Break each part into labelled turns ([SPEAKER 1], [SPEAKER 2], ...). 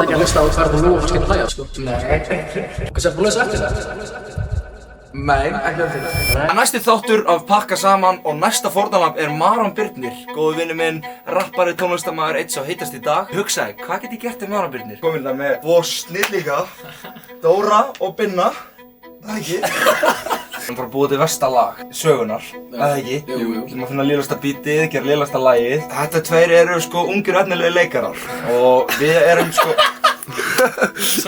[SPEAKER 1] Ekki að hlusta á hvað þú lofar skemmt hlæja, sko. Nei. Hvað sér, þú lesa eftir það?
[SPEAKER 2] Nei, ekki eftir það. Næsti þáttur af Pakka saman og næsta fórnarlamb Maron Birnir. Góðu vinur minn, rappari, tónlistarmaður, einn sá heitast í dag. Hugsaði, hvað get ég gert Maron Birnir? Kominn það með tvo snillinga, Dóra og Binna. Það ekki? Við erum bara búið til versta lag sögunar, það ekki? Jú. Við erum að finna lélasta beatið, gera lélasta lagið. Þetta tveir eru sko ungir og efnilegir leikarar og við erum sko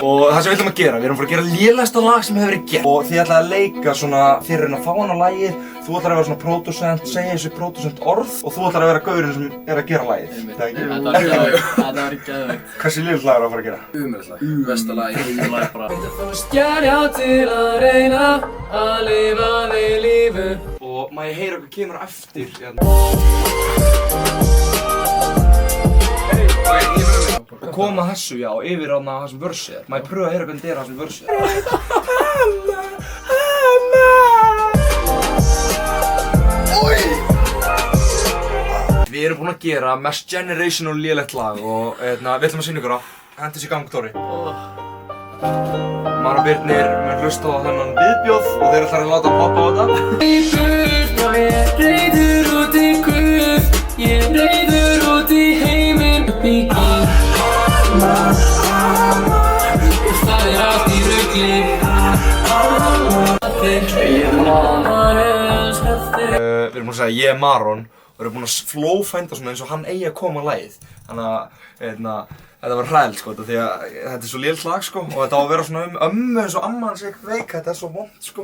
[SPEAKER 2] og það sem við ætlum að gera, við erum að gera lélasta lag sem hefur verið gert og þið ætlaði að leika svona fyrir að fá hann á lagið, þú ætlar að vera svona pródúsent, segja þessu pródúsent orð og þú ætlar að vera gaurinn sem er að gera lagið. Það ekki?
[SPEAKER 1] Þetta var geðveikt.
[SPEAKER 2] Hversu lélegt lag er að fara að gera?
[SPEAKER 1] Umrætt lag. Besta lag, lag bara.
[SPEAKER 3] Þú skjærjá til að reyna að lifa þig lífu.
[SPEAKER 2] Og maður heyra hvað kemur eftir. Og koma þessu, já, yfir á þessum vörsið. Maður pröfa að heyra hvernig þetta er á þessum vörsið. Við erum búin að gera mest generational lélegt lag og við ætlum að sýna ykkur það. Hentu sér í gang, Dóri. Maron Birnir mun hlusta á þennan viðbjóð og þeir ætla að láta að poppa á þetta.
[SPEAKER 3] Ég er reiður út í Guð, ég er reiður út í heiminn upp í Guð. Það er allt í rugli.
[SPEAKER 2] Við erum búin að segja ég er Maron og við erum búin að flowfænda svona eins og hann eigi að koma á lagið. Þannig að þetta var hræðilegt sko, því að þetta er svo lélegt lag sko og þetta á að vera svona ömmu eins og amma hans ekki veik, þetta er svo vond sko.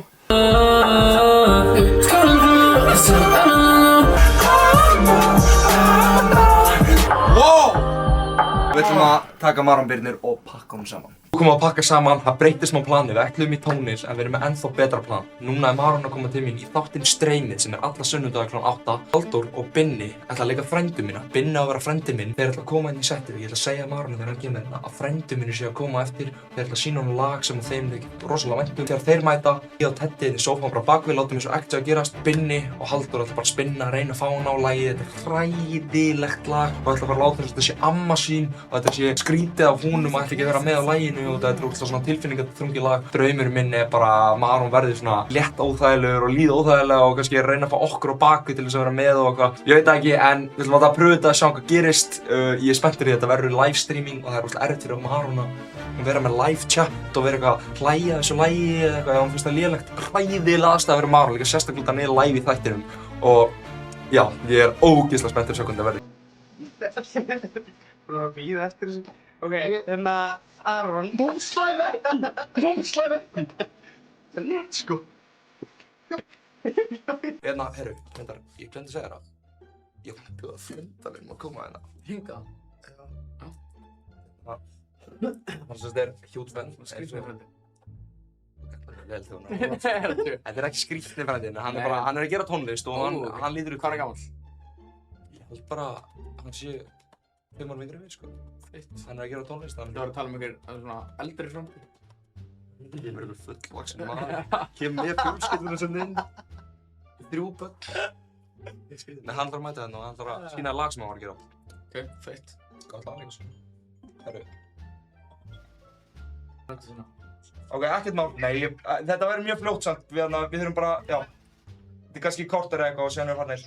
[SPEAKER 2] Wow! Við ætlum að taka Maron Birnir og pakka honum saman. Nú komum við að pakka saman, það breytir smá plani, við ætlum í tónlist en við erum með ennþá betra plan. Núna er Maron að koma til mín í þáttinn Streymið sem er alla sunnudaga kl. 8. Halldór og Binni ætla að leika frændu mína. Binni á að vera frændi minn. Þeir ætla að koma inn í settið og ég ætla að segja Maronu þegar hann kemur hérna að frændu mínu sé að koma eftir. Þeir ætla að sýna honum lag sem þeim þykir rosalega vænt um. Þegar þeir mæta, ég og Teddi í sófann bara bakvið, látum eins og ekkert sé að gerast. Binni og Halldór ætla bara að spinna, reyna að fá hann á lagið. Þetta er hræðilegt lag og ætla bara að láta þess að þetta sé amma sín og þetta sé skrítið af húnum og ætla ekki að vera með á laginu og þetta er úrslega svona tilfinningaþrungið lag. Draumurinn minn er bara að Maron verði svona létt óþægilegur og líða óþægilega og kannski reyna að fá okkur á bakvið til þess að vera með og eitthvað. Ég veit ekki en við ætlum að pröfa þetta að sjá hvað gerist. Ég er spenntur í þetta verður live streaming og það er úrslega erfitt fyrir Maron að vera með live chat og vera eitthvað að hlæja þessu lagi eða eitthvað ef hann finnst það lélegt. Hræðilega aðstæða að vera Maron, líka sérstaklega út að niður live í þættinum og já, ég er ógeðslega spenntur að sjá hvernig það verður.
[SPEAKER 4] Búin að bíða eftir þessu. Ok, Aron. Bómslæði! Let's go.
[SPEAKER 2] Herru, ég glemdi að segja það. Ég var að bjóða frændanum að koma hérna.
[SPEAKER 1] Hingað?
[SPEAKER 2] Hann sem er hjút fenn.
[SPEAKER 1] Skrýtni frændi.
[SPEAKER 2] Þetta er ekki skrýtni frændi, hann er að gera tónlist og hann líður upp.
[SPEAKER 1] Hvað er gamall?
[SPEAKER 2] Ég held bara að hann sé 5 ára yngri en við, sko. Hann er að gera tónlist.
[SPEAKER 1] Þú var að tala um einhver svona eldri frændi?
[SPEAKER 2] Ég er verið fullvaxinn maður. Kemur með fjölskyldunum sem inn. 3 börn. Nei, hann þarf að mæta þarna og hann þarf að sýna lag sem hann var að gera.
[SPEAKER 1] Ok, feitt.
[SPEAKER 2] Gátt lag líka, sko. Herru.
[SPEAKER 1] Þetta svona.
[SPEAKER 2] Ok, ekkert mál. Nei, þetta verður mjög fljótt samt. Við þurfum bara, já. Þetta er kannski korter eða eitthvað og síðan erum við farin eins.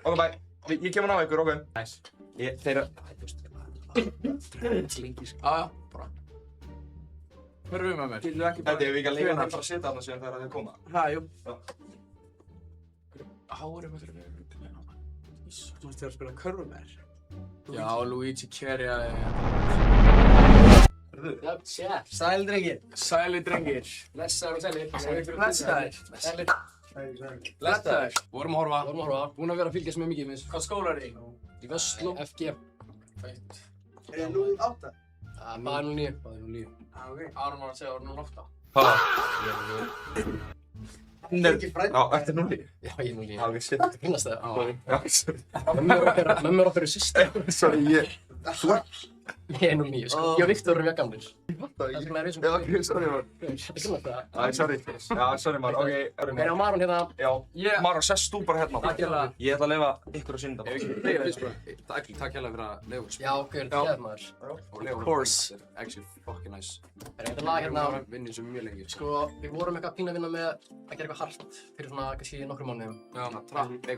[SPEAKER 2] Ok, bye. Ég kem hann á ykkur, ok?
[SPEAKER 1] Nice.
[SPEAKER 2] Þeirra... Slingi, sko.
[SPEAKER 1] Já, bara. Hver við með mér?
[SPEAKER 2] Þetta er við ekki að leiða þeim bara að sitja þarna síðan þegar þeir koma.
[SPEAKER 1] Það, jú. Hárið með þeirra við. Þú veist þér að spila körfu með þér? Já, Luigi Cherry. Sælir drengir. Sælir drengir. Blessaður og sælir. Blessaður. Blessaður. Vorum að horfa. Búin að vera að fylgjast með mikið minns. Hvað skóla er þið? Í Vestló. FG. Feitt.
[SPEAKER 4] Er það 0-8?
[SPEAKER 1] Það er 0-9. Það er 0-9.
[SPEAKER 4] Ok.
[SPEAKER 1] Aron var að segja að það var 0-8.
[SPEAKER 2] Hvað? Já, eftir 0-9?
[SPEAKER 1] Já, ég er 0-9.
[SPEAKER 2] Já, ok, shit.
[SPEAKER 1] Það finnast það.
[SPEAKER 2] Já, sorry.
[SPEAKER 1] Mömmur okkar er systir.
[SPEAKER 2] Sorry,
[SPEAKER 5] Ég er 09, sko. Ég og Viktor erum mjög gamlir.
[SPEAKER 2] Það
[SPEAKER 5] er svona við sem...
[SPEAKER 2] Já, ok, sorry maður.
[SPEAKER 5] Þetta er svona það.
[SPEAKER 2] Æ, sorry. Já, sorry maður, ok.
[SPEAKER 5] Við erum á Maron hérna.
[SPEAKER 2] Já, Maron, sest þú bara hérna.
[SPEAKER 1] Takk hérlega.
[SPEAKER 2] Ég ætla að leyfa ykkur að synda.
[SPEAKER 1] Takk hérlega fyrir að leiða
[SPEAKER 5] Já, ok, þetta er maður.
[SPEAKER 1] Of course. Actually fucking nice.
[SPEAKER 5] Þetta lag hérna.
[SPEAKER 1] Vinnir sem mjög lengi.
[SPEAKER 5] Sko, við vorum eitthvað pínu að vinna með að gera eitthvað hart fyrir svona kannski nokkrum mánuðum.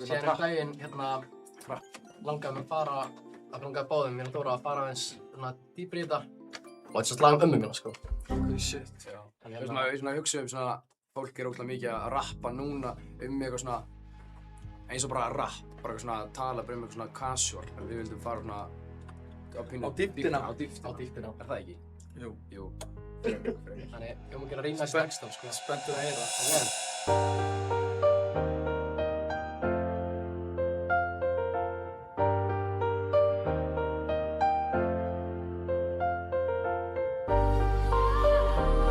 [SPEAKER 5] Síðan daginn hérna langaði mig að fara, að langaði báðum mér og Dóra að fara aðeins svona dýpri í þetta. Og þetta er svona lag ömmu mína, sko.
[SPEAKER 1] Holy shit, já. Við svona hugsaðum svona, fólk er ótrúlega mikið að rappa núna eitthvað svona, eins og bara rapp, bara eitthvað svona að tala bara eitthvað svona casual. En við vildum fara svona á dýptina. Á dýptina. Er það ekki? Jú.
[SPEAKER 5] Þannig, við höfum að gera reyna þessi textan, sko.
[SPEAKER 1] Spenntur að heyra.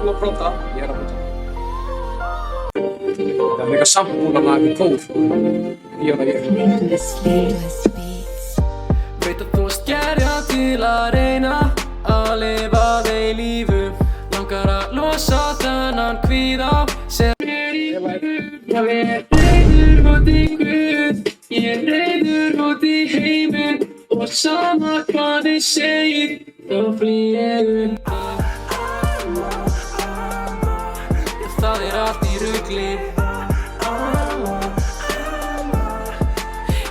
[SPEAKER 1] Þú að prófa það? Ég að prófa það. Það er eitthvað sambúlan að eitthvað kór. Ég.
[SPEAKER 3] Veit að þú varst gerja til að reyna að lifa þeim lífu. Langar að losa þennan kvíða sem ég er reiður út í Guð. Ég er reiður út í heiminn og sama hvað þið segir þá flýg ég undan. Það er allt í rugli.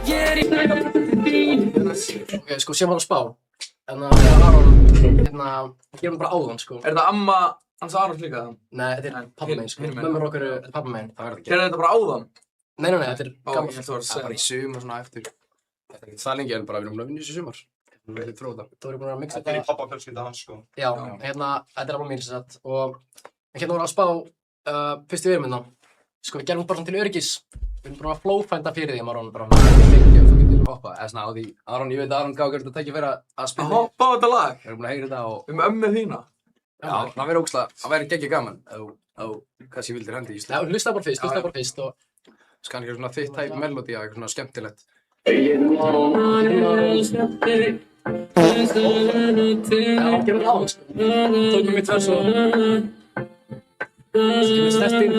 [SPEAKER 3] Ég er í þín.
[SPEAKER 5] Ok, sko, séum hann að spá. En þegar Aron, hérna, gerum bara áðan, sko.
[SPEAKER 1] Er þetta amma hans Arons líka það?
[SPEAKER 5] Nei, þetta er pappa meginn, sko. Mömmur okkar eru, þetta er pappa meginn.
[SPEAKER 1] Gerðu þetta bara áðan?
[SPEAKER 5] Nei, þetta er gammalt.
[SPEAKER 1] Það er bara í sumar svona eftir. Þetta er ekki það lengi en bara við erum að vinna í þessu sumar. Við erum þróða.
[SPEAKER 5] Þú eru búin að mixa
[SPEAKER 2] Þetta er í pappafjölskylda hans, sko.
[SPEAKER 5] Já, hérna, þetta er alveg mín sem sagt. Og hérna vorum við að spá fyrst við erum hérna. Sko, við gerum bara svona til öryggis. Við erum bara að flowfænda fyrir því, Aron. Bara
[SPEAKER 1] þú getur hoppa. Eða svona á því, Aron, ég veit að Aron gaf okkur þetta tækifæri að spila.
[SPEAKER 2] Að hoppa á þetta lag?
[SPEAKER 1] Við erum búin að heyra þetta og...
[SPEAKER 2] Ömmu þína?
[SPEAKER 1] Já, það væri ógeðslega, það væri geggja gaman ef kannski vildir hendi í Íslandi.
[SPEAKER 5] Já, hlusta bara fyrst og...
[SPEAKER 1] Skan ekki svona þitt tæp melodi að eitthvað svona skemmtilegt.
[SPEAKER 5] Já, gerum það áðan, sko. Tókum mitt vers og... Skilur stertinn.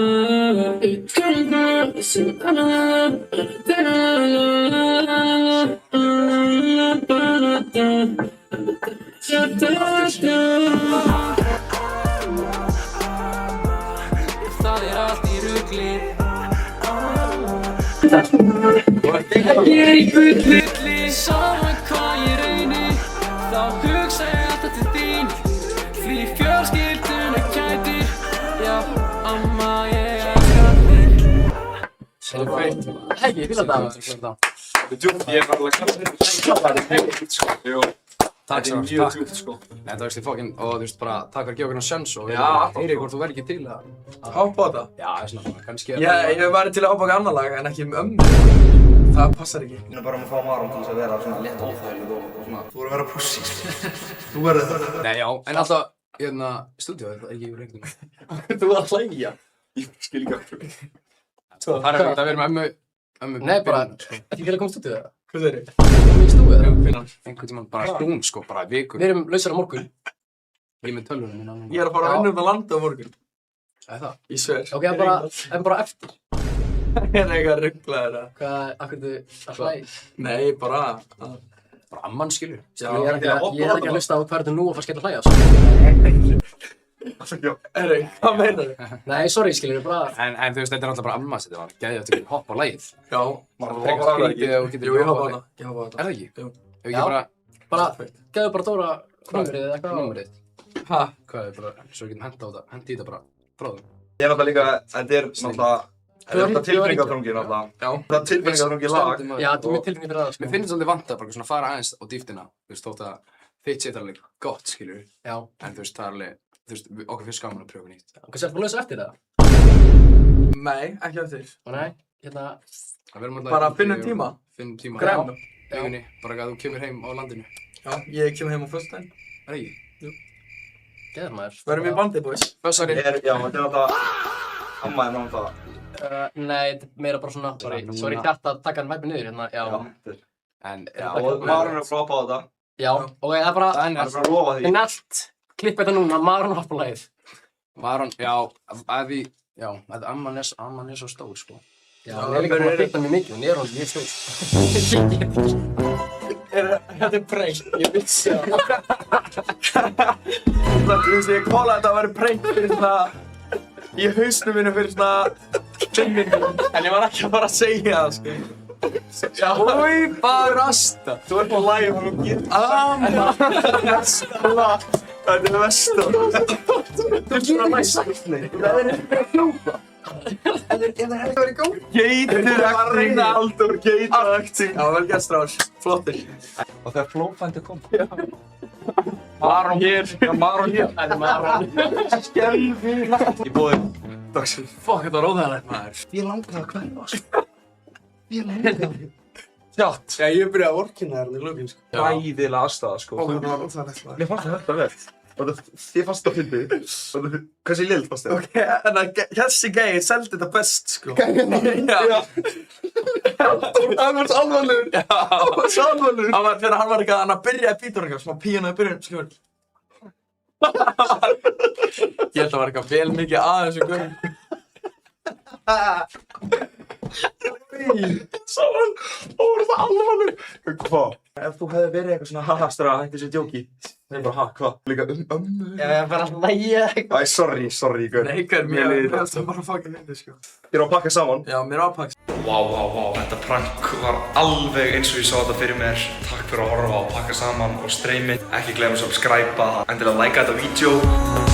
[SPEAKER 3] Það er allt í rugli. Ég er í gulli. Saman hvað ég reyni, þá hugsa ég alltaf til þín. Því fjölskylduna kætir. Já, amma, ég elskar þig.
[SPEAKER 5] Það er feitt. Hegi, ég fíla þetta.
[SPEAKER 2] Þetta er djúpt, ég er bara að
[SPEAKER 1] Takk
[SPEAKER 2] þetta er mjög djúpt, sko.
[SPEAKER 1] Nei, það veist ég fokkin, og þú veist bara, takk fyrir að gefa okkur sjans og heyri hvort þú verður ekki til að...
[SPEAKER 2] Hoppa á þetta?
[SPEAKER 1] Já, það er svona, kannski...
[SPEAKER 2] Ég væri til að hoppa á annar lag, en ekki ömmu. Það passar ekki. Ég er bara að fá Maron til þess að vera svona létt óþægileg og svona. Þú verður að vera pussy. Þú verður það.
[SPEAKER 1] Nei, já, en alltaf, hérna, stúdíóið, það er ekki yfir reyngjum.
[SPEAKER 2] Þú var að hlægja. Ég skil ekki okkur.
[SPEAKER 1] Það er ekkert að vera með ömmu...
[SPEAKER 5] Nei, bara, ekki fyrir að komast út í það.
[SPEAKER 2] Hvað þeir eru?
[SPEAKER 5] Komum í stúið það.
[SPEAKER 1] Einhvern tímann bara hún, sko, bara vikur.
[SPEAKER 5] Við erum lausar á morgun.
[SPEAKER 1] Ég er með tölvunum mína.
[SPEAKER 2] Ég er að fara að vinna á landa á morgun.
[SPEAKER 1] Það er það?
[SPEAKER 2] Ég sver.
[SPEAKER 5] Ok, en bara eftir.
[SPEAKER 2] Ég er eitthvað rugglaður að...
[SPEAKER 5] Hvað, akkur þú að hlæði?
[SPEAKER 2] Nei, bara...
[SPEAKER 1] Bara amman, skilur.
[SPEAKER 5] Ég er ekki að hlusta á hvað er þetta nú að fara að skella hlæja, sko.
[SPEAKER 2] Hvað meinar þau?
[SPEAKER 5] Nei, sorry, skilur, bara...
[SPEAKER 1] En þú veist, þetta er alltaf bara ammas, þetta var gæðið að þú getur hoppa á lagið.
[SPEAKER 2] Já, maður hoppa á það ekki. Jú, ég hoppa á það.
[SPEAKER 1] Er það ekki?
[SPEAKER 2] Jú.
[SPEAKER 1] Ef ekki bara...
[SPEAKER 5] Gæðu bara Dóra númerið eða eitthvað.
[SPEAKER 1] Númerið?
[SPEAKER 2] Hæ?
[SPEAKER 1] Hvað er bara, svo við getum henda á þetta, hendi í þetta bara, bráðum.
[SPEAKER 2] Ég er náttúrulega líka, þetta er náttúrulega... Þetta er tilfinningaþrungið náttúrulega. Já. Það er tilfinningaþrungið lag.
[SPEAKER 5] Já, þetta er mjög tilfinningaþrungið lag, sko.
[SPEAKER 1] Mér finnst svolítið vant að bara svona fara aðeins á dýptina. Þú veist, þótt að þitt shit er alveg gott, skilur.
[SPEAKER 5] Já.
[SPEAKER 1] En þú veist, það er alveg, þú veist, okkur finnst gaman að pröfa nýtt.
[SPEAKER 5] Hvað sér þú að lausa eftir það?
[SPEAKER 2] Nei, ekki eftir.
[SPEAKER 5] Nei, hérna...
[SPEAKER 2] Bara finnum tíma.
[SPEAKER 1] Finnum tíma.
[SPEAKER 2] Grænum.
[SPEAKER 1] Vikunni, bara að þú kemur heim á landinu.
[SPEAKER 2] Já, ég kem heim á föstudaginn.
[SPEAKER 1] Er það ekki?
[SPEAKER 2] Jú.
[SPEAKER 5] Geður maður.
[SPEAKER 2] Verðum við bandið, boys?
[SPEAKER 1] Fössarinn.
[SPEAKER 2] Já, þetta er alltaf... Amma er náttúrulega
[SPEAKER 5] Nei, þetta er meira bara svona, svo er ég hjarta að taka hann væpið niður hérna, já.
[SPEAKER 2] En, já, og Maron er að floppa á þetta.
[SPEAKER 5] Já, og það er bara...
[SPEAKER 1] Það er bara að lofa því.
[SPEAKER 5] En allt, klippa þetta núna, Maron Hoppalagið.
[SPEAKER 1] Maron, já, ef við, já, amman er svo stór, sko.
[SPEAKER 5] Já, hún er líka búin að klippa mjög mikið, hún er alveg mjög stór. Þetta er prank, ég vissi það.
[SPEAKER 2] Þú veist, ég kóla þetta að vera prank fyrir svona... Í hausnum minu fyrir svona... 5 minnum, en ég var ekki að fara að segja það, sko.
[SPEAKER 1] Úi, bara rasta.
[SPEAKER 2] Þú ert á live og getur versta. Þetta er versta.
[SPEAKER 1] Þú getur ekki sagt neitt. Það er ekki að hljópa. Ef það hefði verið í gangi.
[SPEAKER 2] Geitur Halldór, geitur acting.
[SPEAKER 1] Já, vel gert, strákar. Flottir.
[SPEAKER 2] Og þegar flófændi kom. Maron hér. Maron hér.
[SPEAKER 5] Það er Maron.
[SPEAKER 2] Skelfilegt. Ég bóði dagsinn.
[SPEAKER 1] Fuck, þetta var óþægilegt, maður.
[SPEAKER 2] Ég langaði að hverfa, sko. Ég langaði. Tjátt.
[SPEAKER 1] Já, ég byrjaði að vorkina þér í lokin, sko.
[SPEAKER 2] Ræðilega aðstæða, sko.
[SPEAKER 1] Það var óþægilegt, maður.
[SPEAKER 2] Mér fannst þetta vel. Og þið fannst þetta fyndið. Hversu lill fannst þið?
[SPEAKER 6] Ok, en þessi gæi seldi þetta best, sko.
[SPEAKER 2] Já.
[SPEAKER 6] Hann var svo alvarlegur. Já. Hann var svo alvarlegur. Þegar hann var eitthvað, hann að byrja að býta hann eitthvað, smá píuna í byrjun, skilur.
[SPEAKER 1] Ég held að það var eitthvað vel mikið að þessu guðum.
[SPEAKER 6] Sá hann, og var það alvarlegur.
[SPEAKER 2] Hvað? Ef þú hefði verið eitthvað svona hahastra að hætti þessi djóki. Það er bara ha, hvað? Líka ömmu.
[SPEAKER 5] Já, ég var alltaf lægið eitthvað.
[SPEAKER 2] Æ, sorry, gaur.
[SPEAKER 6] Nei, gaur,
[SPEAKER 2] Mér leiðir
[SPEAKER 6] það var bara fucking hindi, sko.
[SPEAKER 2] Ég er að pakka saman.
[SPEAKER 6] Já, mér er ápaks.
[SPEAKER 2] Vá, þetta prank var alveg eins og ég sá þetta fyrir mér. Takk fyrir að horfa og pakka saman og streymi. Ekki gleyma að subscribe, endilega like þetta vídeo.